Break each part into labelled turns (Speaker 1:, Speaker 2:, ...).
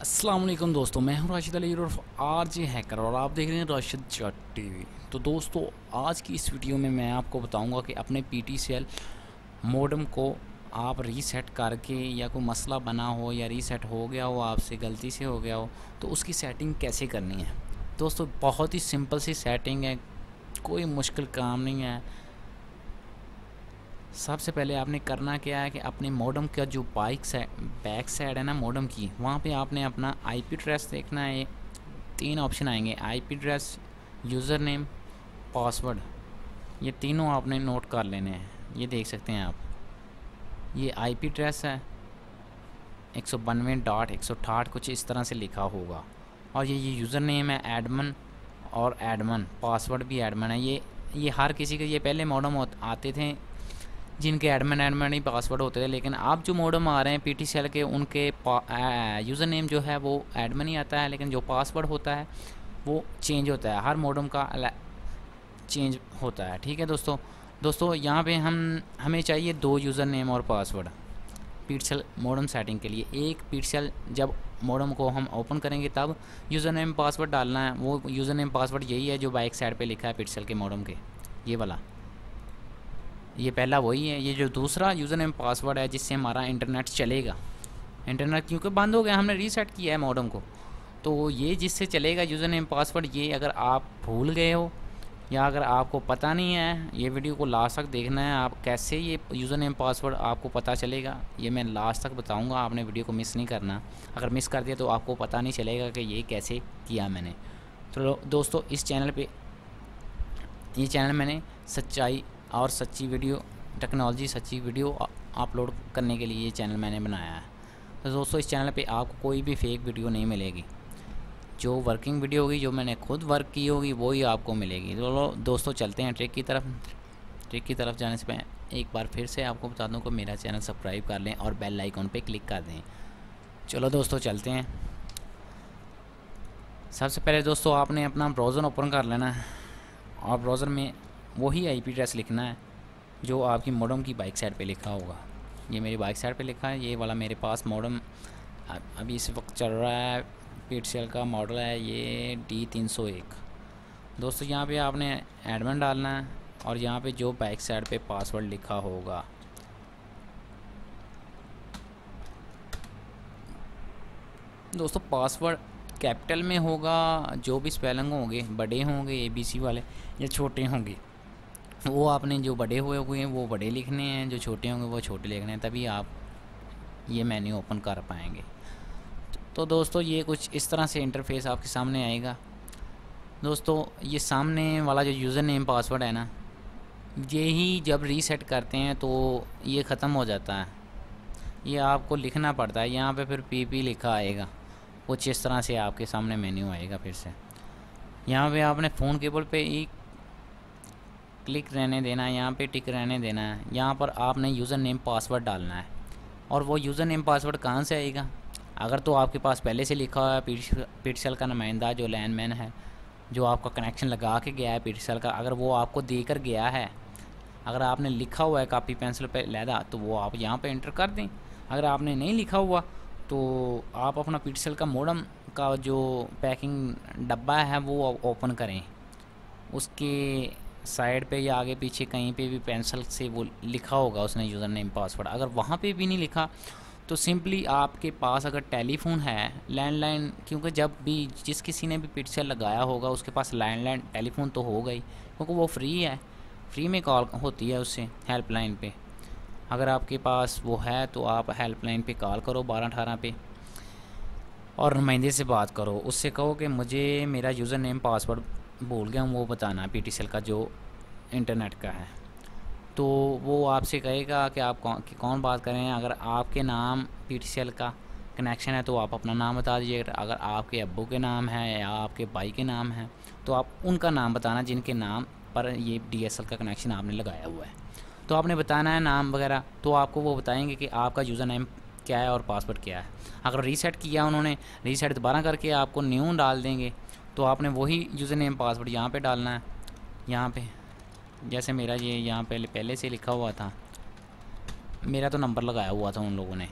Speaker 1: अस्सलाम वालेकुम दोस्तों, मैं हूं राशिद अली उर्फ आरजे हैकर और आप देख रहे हैं राशिद चैट टीवी। तो दोस्तों, आज की इस वीडियो में मैं आपको बताऊंगा कि अपने पीटीसीएल मॉडेम को आप रीसेट करके, या कोई मसला बना हो या रीसेट हो गया हो, आपसे गलती से हो गया हो, तो उसकी सेटिंग कैसे करनी है। दोस्तों, बहुत ही सिंपल सी सेटिंग है, कोई मुश्किल काम नहीं है। सबसे पहले आपने करना क्या है कि अपने मॉडेम का जो बैक साइड है ना मॉडेम की, वहाँ पे आपने अपना आईपी एड्रेस देखना है। तीन ऑप्शन आएंगे: IP address, user name, password. ये तीनों आपने नोट कर लेने हैं। ये देख सकते हैं आप, ये आईपी एड्रेस है 192.168 कुछ इस तरह से लिखा होगा, और ये यूज़र नेम है एडमन, और एडमन पासवर्ड भी एडमन है। ये हर किसी के ये पहले मॉडेम आते थे जिनके एडमिन ही पासवर्ड होते थे, लेकिन आप जो मॉडेम आ रहे हैं पीटीसीएल के, उनके यूज़र नेम जो है वो एडमिन ही आता है, लेकिन जो पासवर्ड होता है वो चेंज होता है। हर मॉडेम का चेंज होता है। ठीक है दोस्तों यहाँ पे हमें चाहिए 2 यूज़र नेम और पासवर्ड पीटीसीएल मॉडेम सेटिंग के लिए। एक पीटीसीएल जब मॉडेम को हम ओपन करेंगे तब यूज़र नेम पासवर्ड डालना है। वो यूज़र नेम पासवर्ड यही है जो बैक साइड पे लिखा है पीटीसीएल के मॉडेम के, ये वाला। ये पहला वही है। ये जो दूसरा यूज़र नेम पासवर्ड है जिससे हमारा इंटरनेट चलेगा, इंटरनेट क्योंकि बंद हो गया, हमने रीसेट किया है मॉडेम को, तो ये जिससे चलेगा यूज़र नेम पासवर्ड। ये अगर आप भूल गए हो या अगर आपको पता नहीं है, ये वीडियो को लास्ट तक देखना है। आप कैसे ये यूज़र नेम पासवर्ड आपको पता चलेगा, ये मैं लास्ट तक बताऊंगा। आपने वीडियो को मिस नहीं करना, अगर मिस कर दिया तो आपको पता नहीं चलेगा कि ये कैसे किया मैंने। तो दोस्तों, इस चैनल पे, ये चैनल मैंने सच्चाई और सच्ची वीडियो, टेक्नोलॉजी सच्ची वीडियो अपलोड करने के लिए ये चैनल मैंने बनाया है। तो दोस्तों, इस चैनल पे आपको कोई भी फेक वीडियो नहीं मिलेगी। जो वर्किंग वीडियो होगी, जो मैंने खुद वर्क की होगी, वो ही आपको मिलेगी। तो दोस्तों, चलते हैं ट्रिक की तरफ। ट्रिक की तरफ जाने से पहले एक बार फिर से आपको बता दूं कि मेरा चैनल सब्सक्राइब कर लें और बेल आइकॉन पे क्लिक कर दें। चलो दोस्तों, चलते हैं। सबसे पहले दोस्तों, आपने अपना ब्राउज़र ओपन कर लेना है और ब्राउज़र में वही आईपी एड्रेस लिखना है जो आपकी मॉडेम की बाइक साइड पे लिखा होगा। ये मेरी बाइक साइड पे लिखा है, ये वाला मेरे पास मॉडेम अभी इस वक्त चल रहा है। पीटीसीएल का मॉडल है ये D301। दोस्तों, यहाँ पे आपने एडमिन डालना है और यहाँ पे जो बाइक साइड पे पासवर्ड लिखा होगा, दोस्तों पासवर्ड कैपिटल में होगा। जो भी स्पेलिंग होंगे, बड़े होंगे ABC वाले या छोटे होंगे, वो आपने जो बड़े हुए हैं वो बड़े लिखने हैं, जो छोटे होंगे वो छोटे लिखने हैं, तभी आप ये मेन्यू ओपन कर पाएंगे। तो दोस्तों, ये कुछ इस तरह से इंटरफेस आपके सामने आएगा। दोस्तों, ये सामने वाला जो यूज़र नेम पासवर्ड है ना, ये ही जब रीसेट करते हैं तो ये ख़त्म हो जाता है। ये आपको लिखना पड़ता है, यहाँ पे फिर PP लिखा आएगा। कुछ इस तरह से आपके सामने मेन्यू आएगा। फिर से यहाँ पे आपने फ़ोन केबल पे ही क्लिक रहने देना है, यहाँ पे टिक रहने देना है। यहाँ पर आपने यूज़र नेम पासवर्ड डालना है, और वो यूज़र नेम पासवर्ड कहाँ से आएगा? अगर तो आपके पास पहले से लिखा हुआ है पीटीसीएल का नुमाइंदा, जो लैंडमैन है, जो आपका कनेक्शन लगा के गया है पीटीसीएल का, अगर वो आपको देकर गया है, अगर आपने लिखा हुआ है कॉपी पेंसिल पे लैदा, तो वो आप यहाँ पे एंटर कर दें। अगर आपने नहीं लिखा हुआ तो आप अपना पीटीसीएल का मॉडेम का जो पैकिंग डब्बा है वो ओपन करें। उसके साइड पे या आगे पीछे कहीं पे भी पेंसिल से वो लिखा होगा उसने यूज़र नेम पासवर्ड। अगर वहाँ पे भी नहीं लिखा तो सिंपली आपके पास अगर टेलीफोन है, लैंडलाइन, क्योंकि जब भी जिस किसी ने भी पीटीसीएल लगाया होगा उसके पास लैंडलाइन टेलीफोन तो होगा ही, क्योंकि वो फ्री है, फ्री में कॉल होती है उससे हेल्पलाइन पे। अगर आपके पास वो है तो आप हेल्पलाइन पे कॉल करो 1218 पे, और नुमाइंदे से बात करो। उससे कहो कि मुझे मेरा यूज़र नेम पासवर्ड भूल गया हूँ, वो बताना पीटीसीएल का जो इंटरनेट का है। तो वो आपसे कहेगा कि आप कौन बात कर रहे हैं। अगर आपके नाम पीटीसीएल का कनेक्शन है तो आप अपना नाम बता दीजिए। अगर आपके अब्बू के नाम है या आपके भाई के नाम है तो आप उनका नाम बताना जिनके नाम पर ये DSL का कनेक्शन आपने लगाया हुआ है। तो आपने बताना है नाम वगैरह, तो आपको वो बताएंगे कि आपका यूज़र नेम क्या है और पासवर्ड क्या है। अगर रीसेट किया उन्होंने, रीसेट दोबारा करके आपको न्यू डाल देंगे, तो आपने वही यूज़र नेम पासवर्ड यहाँ पे डालना है। यहाँ पे जैसे मेरा ये यहाँ पहले से लिखा हुआ था, मेरा तो नंबर लगाया हुआ था उन लोगों ने,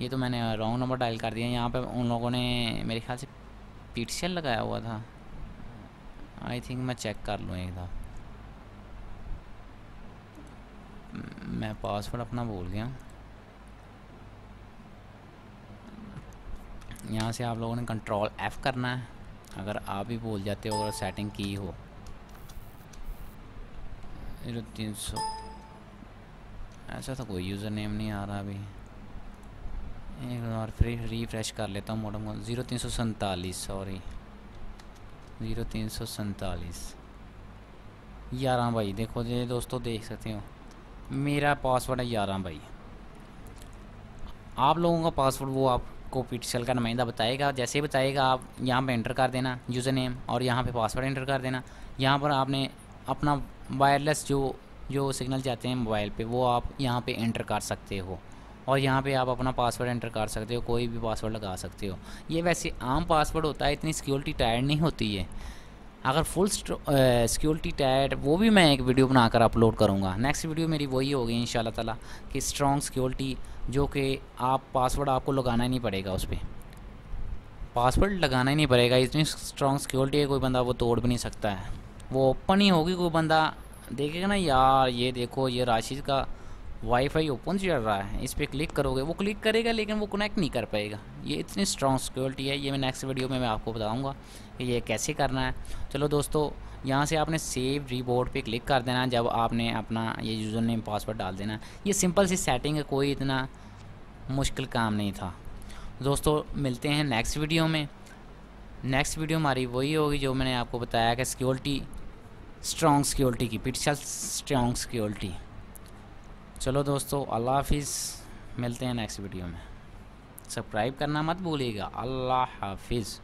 Speaker 1: ये तो मैंने रॉन्ग नंबर डायल कर दिया। यहाँ पे उन लोगों ने मेरे ख्याल से पिक्सल लगाया हुआ था। आई थिंक मैं चेक कर लूँ एक दफ़ा। मैं पासवर्ड अपना भूल गया। यहाँ से आप लोगों ने कंट्रोल F करना है अगर आप भी भूल जाते हो, अगर सेटिंग की हो। 0300 ऐसा तो कोई यूज़र नेम नहीं आ रहा अभी। एक बार फिर रिफ्रेश कर लेता हूँ मॉडम को। 0347 सॉरी 0347 11 भाई। देखो ये दोस्तों देख सकते हो मेरा पासवर्ड है 11 भाई। आप लोगों का पासवर्ड वो आपको पिक्सल का नुमाइंदा बताएगा। जैसे ही बताएगा आप यहाँ पे एंटर कर देना यूज़र नेम और यहाँ पे पासवर्ड एंटर कर देना। यहाँ पर आपने अपना वायरलेस जो सिग्नल चाहते हैं मोबाइल पे वो आप यहाँ पे एंटर कर सकते हो और यहाँ पे आप अपना पासवर्ड एंटर कर सकते हो, कोई भी पासवर्ड लगा सकते हो। ये वैसे आम पासवर्ड होता है, इतनी सिक्योरिटी टाइट नहीं होती है। अगर फुल सिक्योरिटी टाइट वो भी मैं एक वीडियो बनाकर अपलोड करूँगा। नेक्स्ट वीडियो मेरी वही होगी इंशाल्लाह ताला कि स्ट्रॉन्ग सिक्योरिटी, जो कि आप पासवर्ड आपको लगाना ही नहीं पड़ेगा, उस पर पासवर्ड लगाना ही नहीं पड़ेगा। इतनी स्ट्रॉन्ग सिक्योरिटी है कोई बंदा वो तोड़ भी नहीं सकता है। वो ओपन ही होगी, कोई बंदा देखेगा ना यार ये देखो ये राशिद का वाईफाई ओपन चल रहा है, इस पर क्लिक करोगे वो क्लिक करेगा लेकिन वो कनेक्ट नहीं कर पाएगा। ये इतनी स्ट्रॉन्ग सिक्योरिटी है। ये मैं नेक्स्ट वीडियो में मैं आपको बताऊंगा कि ये कैसे करना है। चलो दोस्तों, यहाँ से आपने सेव रीबोर्ड पे क्लिक कर देना जब आपने अपना ये यूज़र नेम पासवर्ड डाल देना। ये सिंपल सी सेटिंग है, कोई इतना मुश्किल काम नहीं था। दोस्तों मिलते हैं नेक्स्ट वीडियो में। नेक्स्ट वीडियो हमारी वही होगी जो मैंने आपको बताया कि सिक्योरिटी, स्ट्रॉन्ग सिक्योरिटी की, पिक्सल स्ट्रॉन्ग सिक्योरिटी। चलो दोस्तों अल्लाह हाफिज़, मिलते हैं नेक्स्ट वीडियो में। सब्सक्राइब करना मत भूलिएगा। अल्लाह हाफिज़।